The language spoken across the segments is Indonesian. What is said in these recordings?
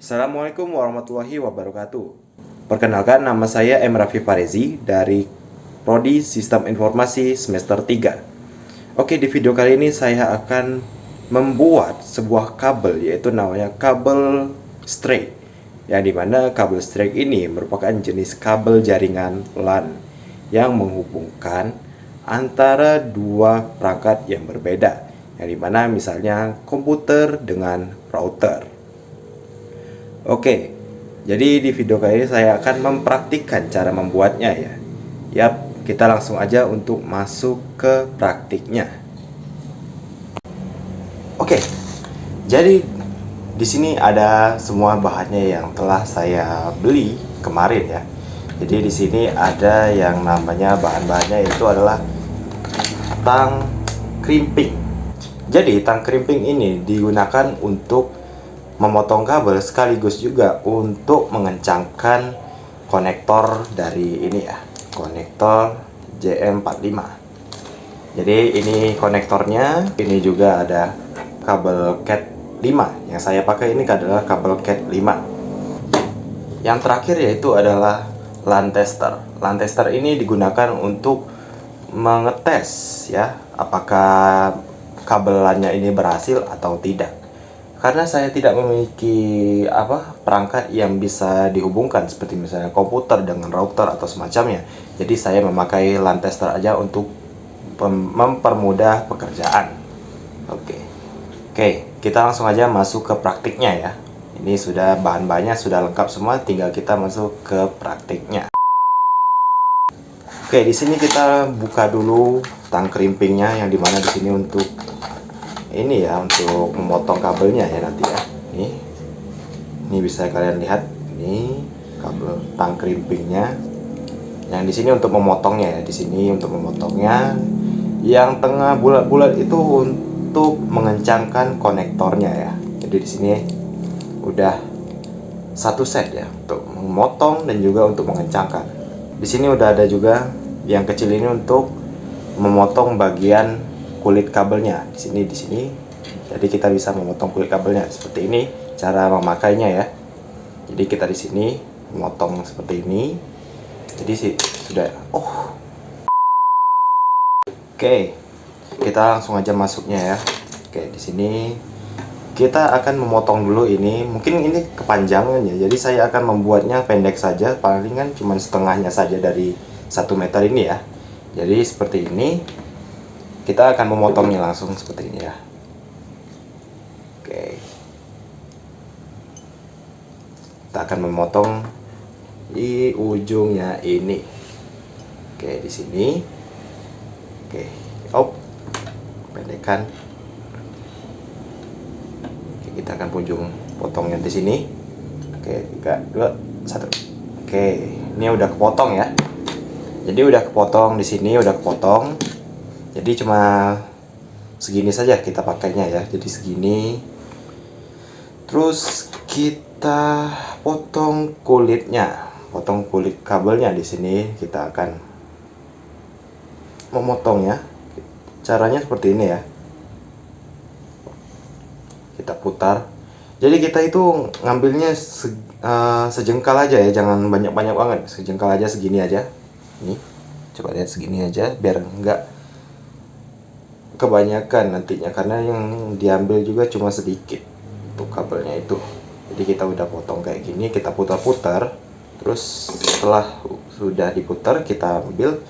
Assalamualaikum warahmatullahi wabarakatuh. Perkenalkan, nama saya M. Raffi Farezi dari Prodi Sistem Informasi semester 3. Oke, di video kali ini saya akan membuat sebuah kabel, yaitu namanya kabel straight. Yang dimana kabel straight ini merupakan jenis kabel jaringan LAN yang menghubungkan antara dua perangkat yang berbeda. Yang dimana misalnya komputer dengan router. Oke, jadi di video kali ini saya akan mempraktikkan cara membuatnya ya. Yap, kita langsung aja untuk masuk ke praktiknya. Oke, jadi di sini ada semua bahannya yang telah saya beli kemarin ya. Jadi di sini ada yang namanya bahan-bahannya itu adalah tang crimping. Jadi tang crimping ini digunakan untuk memotong kabel sekaligus juga untuk mengencangkan konektor dari ini ya, konektor JM45. Jadi ini konektornya, ini juga ada kabel Cat 5. Yang saya pakai ini adalah kabel Cat 5. Yang terakhir yaitu adalah LAN tester. LAN tester ini digunakan untuk mengetes ya, apakah kabel LAN-nya ini berhasil atau tidak. Karena saya tidak memiliki perangkat yang bisa dihubungkan seperti misalnya komputer dengan router atau semacamnya. Jadi saya memakai LAN tester aja untuk mempermudah pekerjaan. Oke, kita langsung aja masuk ke praktiknya ya. Ini sudah bahan-bahannya sudah lengkap semua, tinggal kita masuk ke praktiknya. Oke, di sini kita buka dulu tang crimpingnya, yang dimana di sini untuk ini ya, untuk memotong kabelnya ya nanti ya. Ini bisa kalian lihat, ini kabel tang crimpingnya. Yang di sini untuk memotongnya ya, di sini untuk memotongnya. Yang tengah bulat-bulat itu untuk mengencangkan konektornya ya. Jadi di sini udah satu set ya untuk memotong dan juga untuk mengencangkan. Di sini udah ada juga yang kecil ini untuk memotong bagian kulit kabelnya di sini. Jadi kita bisa memotong kulit kabelnya seperti ini cara memakainya ya. Jadi kita di sini memotong seperti ini. Jadi sudah Oke, kita langsung aja masuknya ya. Oke, di sini kita akan memotong dulu ini. Mungkin ini kepanjangan ya. Jadi saya akan membuatnya pendek saja, palingan cuma setengahnya saja dari 1 meter ini ya. Jadi seperti ini. Kita akan memotongnya langsung seperti ini ya. Oke. Kita akan memotong di ujungnya ini. Oke, di sini. Oke. Pendekkan. Oke, kita akan potongnya di sini. Oke, 3, 2, 1. Oke, ini udah kepotong ya. Jadi udah kepotong di sini, udah kepotong. Jadi cuma segini saja kita pakainya ya. Jadi segini. Terus kita potong kulitnya, potong kulit kabelnya di sini. Kita akan memotongnya. Caranya seperti ini ya. Kita putar. Jadi kita itu ngambilnya sejengkal aja ya, jangan banyak-banyak banget. Sejengkal aja, segini aja. Ini coba lihat, segini aja biar enggak kebanyakan nantinya, karena yang diambil juga cuma sedikit untuk kabelnya itu. Jadi kita udah potong kayak gini, kita putar-putar. Terus setelah sudah diputar kita ambil.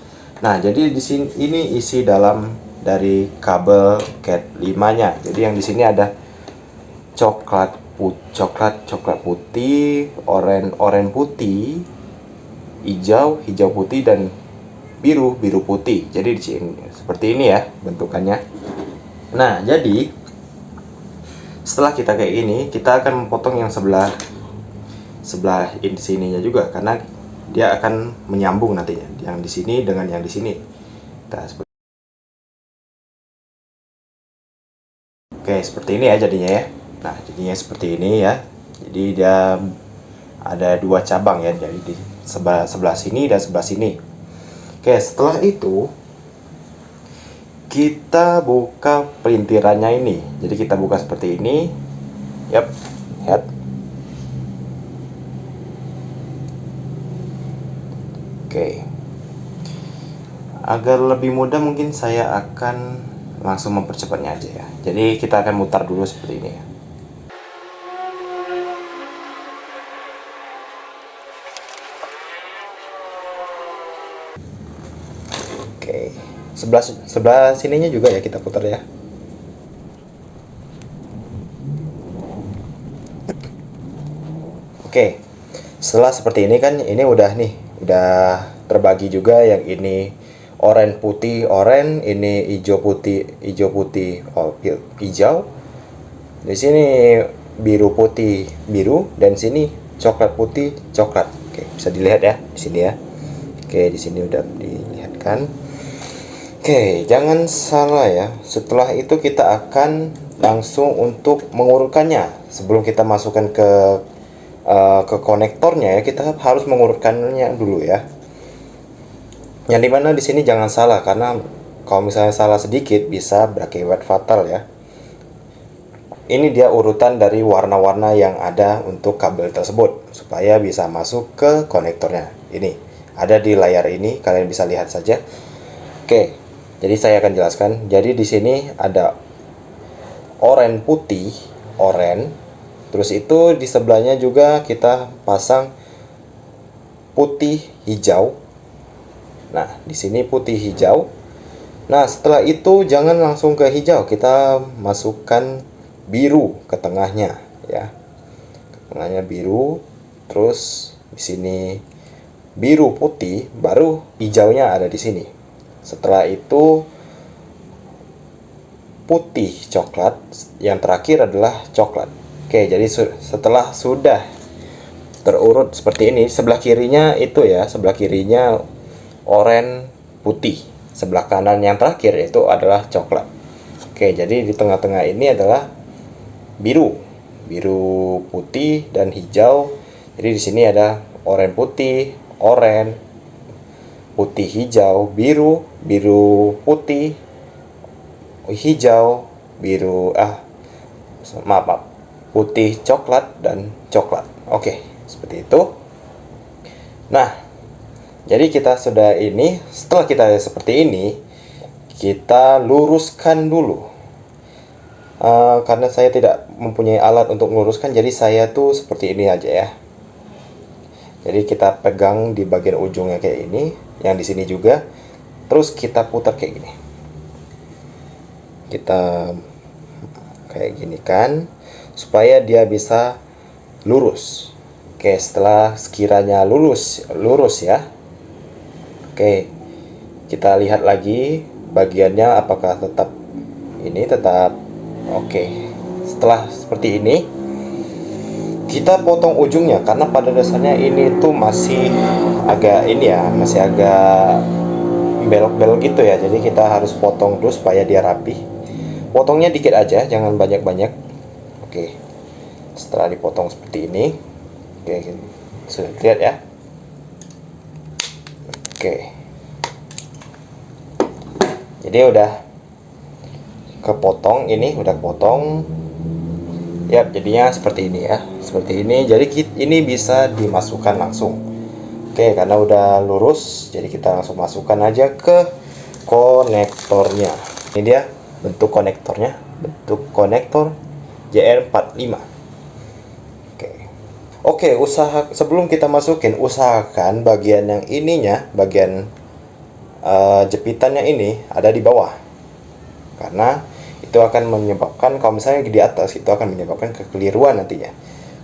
Nah, jadi di sini ini isi dalam dari kabel Cat 5-nya. Jadi yang di sini ada coklat putih, oranye putih, hijau putih, dan biru putih. Jadi di sini seperti ini ya bentukannya. Nah, jadi setelah kita kayak gini, kita akan memotong yang sebelah ini sininya juga, karena dia akan menyambung nantinya yang di sini dengan yang di sini. Oke, seperti ini ya jadinya ya. Nah, jadinya seperti ini ya. Jadi dia ada 2 cabang ya, jadi di sebelah sini dan sebelah sini. Oke, setelah itu kita buka pelintirannya ini. Jadi kita buka seperti ini. Yap, lihat. Oke. Agar lebih mudah mungkin saya akan langsung mempercepatnya aja ya. Jadi kita akan mutar dulu seperti ini ya. Oke. Sebelah sininya juga ya kita putar ya. Oke. Setelah seperti ini kan ini udah terbagi juga, yang ini oranye putih oranye, ini hijau putih hijau. Di sini biru putih biru, dan sini coklat putih coklat. Oke, bisa dilihat ya di sini ya. Oke, di sini udah dilihatkan. Oke, jangan salah ya. Setelah itu kita akan langsung untuk mengurutkannya. Sebelum kita masukkan ke konektornya ya, kita harus mengurutkannya dulu ya. Yang dimana di sini jangan salah, karena kalau misalnya salah sedikit bisa berakibat fatal ya. Ini dia urutan dari warna-warna yang ada untuk kabel tersebut supaya bisa masuk ke konektornya. Ini ada di layar ini, kalian bisa lihat saja. Oke, jadi saya akan jelaskan. Jadi di sini ada oranye putih oranye. Terus itu di sebelahnya juga kita pasang putih hijau. Nah, di sini putih hijau. Nah, setelah itu jangan langsung ke hijau, kita masukkan biru ke tengahnya ya. Ke tengahnya biru, terus di sini biru putih, baru hijaunya ada di sini. Setelah itu putih coklat, yang terakhir adalah coklat. Oke, jadi setelah sudah terurut seperti ini, sebelah kirinya itu ya, sebelah kirinya oranye putih, sebelah kanan yang terakhir itu adalah coklat. Oke, jadi di tengah-tengah ini adalah biru putih dan hijau. Jadi di sini ada oranye putih hijau, biru putih hijau, putih coklat dan coklat. Oke, seperti itu. Nah, jadi kita sudah ini, setelah kita seperti ini, kita luruskan dulu. Karena saya tidak mempunyai alat untuk meluruskan, jadi saya tuh seperti ini aja ya. Jadi kita pegang di bagian ujungnya kayak ini, yang di sini juga. Terus kita putar kayak gini. Kita kayak gini kan, supaya dia bisa lurus. Oke, setelah sekiranya lurus ya. Oke, kita lihat lagi bagiannya apakah tetap oke. Setelah seperti ini, kita potong ujungnya, karena pada dasarnya ini tuh masih agak belok-belok gitu ya. Jadi kita harus potong dulu supaya dia rapi. Potongnya dikit aja, jangan banyak-banyak. Oke, setelah dipotong seperti ini, oke, sudah lihat ya. Oke, jadi udah kepotong, ya, jadinya seperti ini ya, seperti ini. Jadi ini bisa dimasukkan langsung. Oke, karena udah lurus, jadi kita langsung masukkan aja ke konektornya. Ini dia bentuk konektornya, bentuk konektor JR45. Oke, sebelum kita masukin, usahakan bagian yang ininya, bagian jepitannya ini ada di bawah, karena itu akan menyebabkan, kalau misalnya di atas, itu akan menyebabkan kekeliruan nantinya.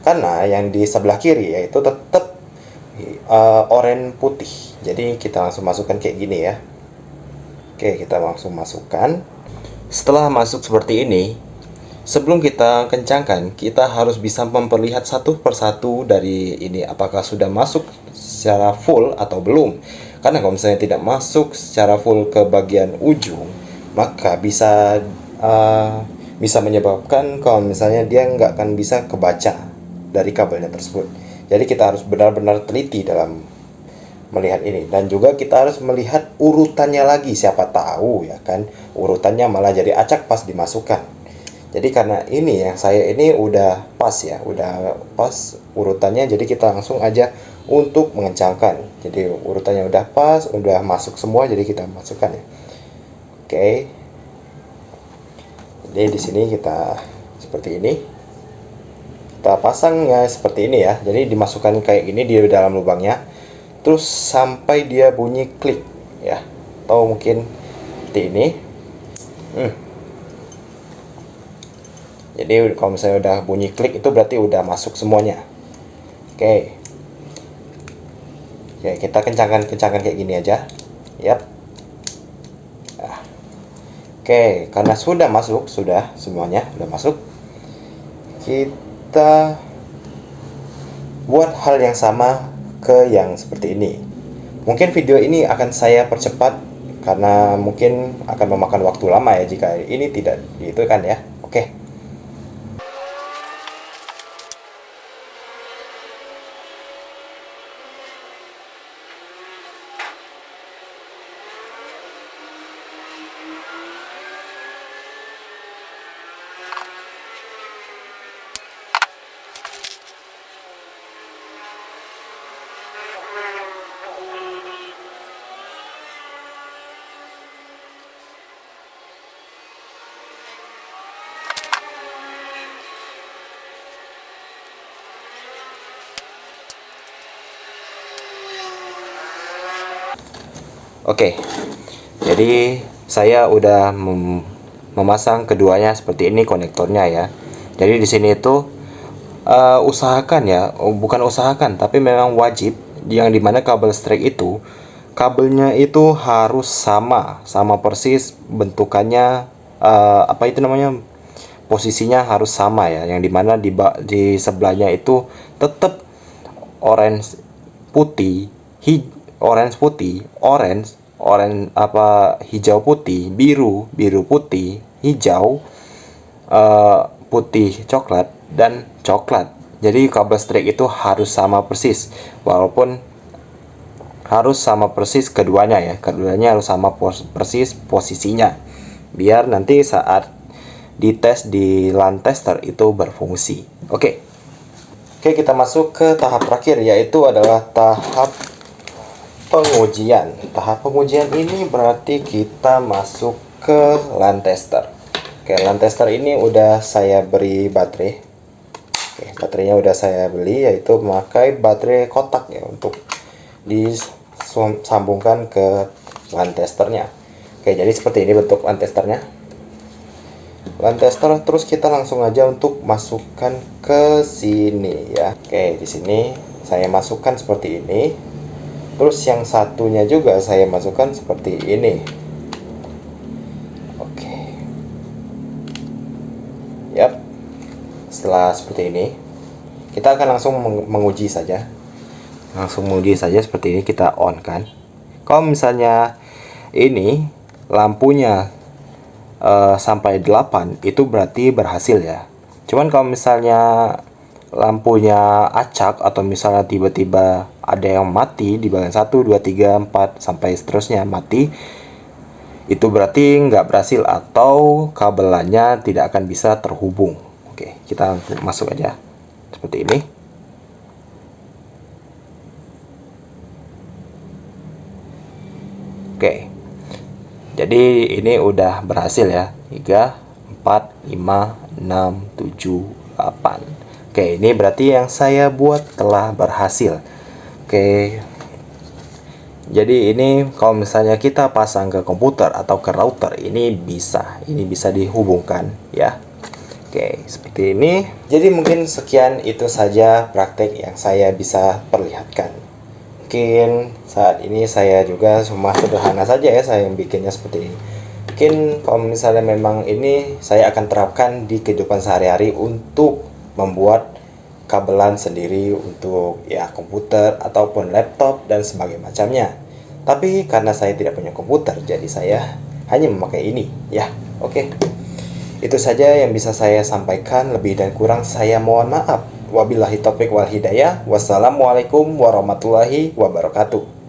Karena yang di sebelah kiri yaitu tetap oranye putih. Jadi kita langsung masukkan kayak gini ya. Oke, kita langsung masukkan. Setelah masuk seperti ini, sebelum kita kencangkan, kita harus bisa memperlihat satu persatu dari ini apakah sudah masuk secara full atau belum. Karena kalau misalnya tidak masuk secara full ke bagian ujung, maka bisa menyebabkan kalau misalnya dia nggak akan bisa kebaca dari kabelnya tersebut. Jadi kita harus benar-benar teliti dalam melihat ini, dan juga kita harus melihat urutannya lagi. Siapa tahu ya kan, urutannya malah jadi acak pas dimasukkan. Jadi karena ini yang saya ini udah pas ya, udah pas urutannya, jadi kita langsung aja untuk mengencangkan. Jadi urutannya udah pas, udah masuk semua, jadi kita masukkan ya. Oke. Jadi di sini kita seperti ini. Kita pasang ya seperti ini ya. Jadi dimasukkan kayak gini di dalam lubangnya. Terus sampai dia bunyi klik ya. Atau mungkin seperti ini. Jadi kalau misalnya udah bunyi klik itu berarti udah masuk semuanya. Oke. Ya, kita kencangkan kayak gini aja. Yap. Nah. Oke, karena sudah masuk, sudah semuanya udah masuk. Kita buat hal yang sama ke yang seperti ini. Mungkin video ini akan saya percepat karena mungkin akan memakan waktu lama ya jika ini tidak itu kan ya. Oke. Oke, jadi saya udah memasang keduanya seperti ini konektornya ya. Jadi di sini itu usahakan ya, bukan usahakan tapi memang wajib yang dimana kabel strike itu kabelnya itu harus sama persis bentukannya, apa itu namanya, posisinya harus sama ya. Yang dimana di sebelahnya itu tetap orange putih, orange apa, hijau putih, biru putih, hijau, putih coklat, dan coklat. Jadi kabel strike itu harus sama persis, walaupun harus sama persis keduanya ya, keduanya harus sama persis posisinya, biar nanti saat dites di LAN tester itu berfungsi. Oke, kita masuk ke tahap terakhir, yaitu adalah tahap pengujian. Tahap pengujian ini berarti kita masuk ke LAN tester. Oke, LAN tester ini udah saya beri baterai. Oke, baterainya udah saya beli, yaitu memakai baterai kotak ya untuk disambungkan ke LAN testernya. Oke, jadi seperti ini bentuk LAN testernya. LAN tester, terus kita langsung aja untuk masukkan ke sini ya. Oke, di sini saya masukkan seperti ini. Terus yang satunya juga saya masukkan seperti ini. Oke. Yap. Setelah seperti ini, kita akan langsung menguji saja. Langsung menguji saja seperti ini, kita on kan. Kalau misalnya ini lampunya sampai 8, itu berarti berhasil ya. Cuman kalau misalnya lampunya acak atau misalnya tiba-tiba ada yang mati di bagian 1, 2, 3, 4 sampai seterusnya mati, itu berarti nggak berhasil atau kabelannya tidak akan bisa terhubung. Oke, kita masuk aja seperti ini. Oke, jadi ini udah berhasil ya. 3, 4, 5, 6, 7, 8. Oke, ini berarti yang saya buat telah berhasil. Oke, jadi ini kalau misalnya kita pasang ke komputer atau ke router, ini bisa dihubungkan ya. Oke, seperti ini. Jadi mungkin sekian itu saja praktek yang saya bisa perlihatkan. Mungkin saat ini saya juga cuma sederhana saja ya, saya bikinnya seperti ini. Mungkin kalau misalnya memang ini saya akan terapkan di kehidupan sehari-hari untuk membuat kabelan sendiri untuk ya komputer ataupun laptop dan sebagainya macamnya. Tapi karena saya tidak punya komputer, jadi saya hanya memakai ini ya. Oke. Itu saja yang bisa saya sampaikan, lebih dan kurang saya mohon maaf. Wabillahi taufiq wal hidayah. Wassalamualaikum warahmatullahi wabarakatuh.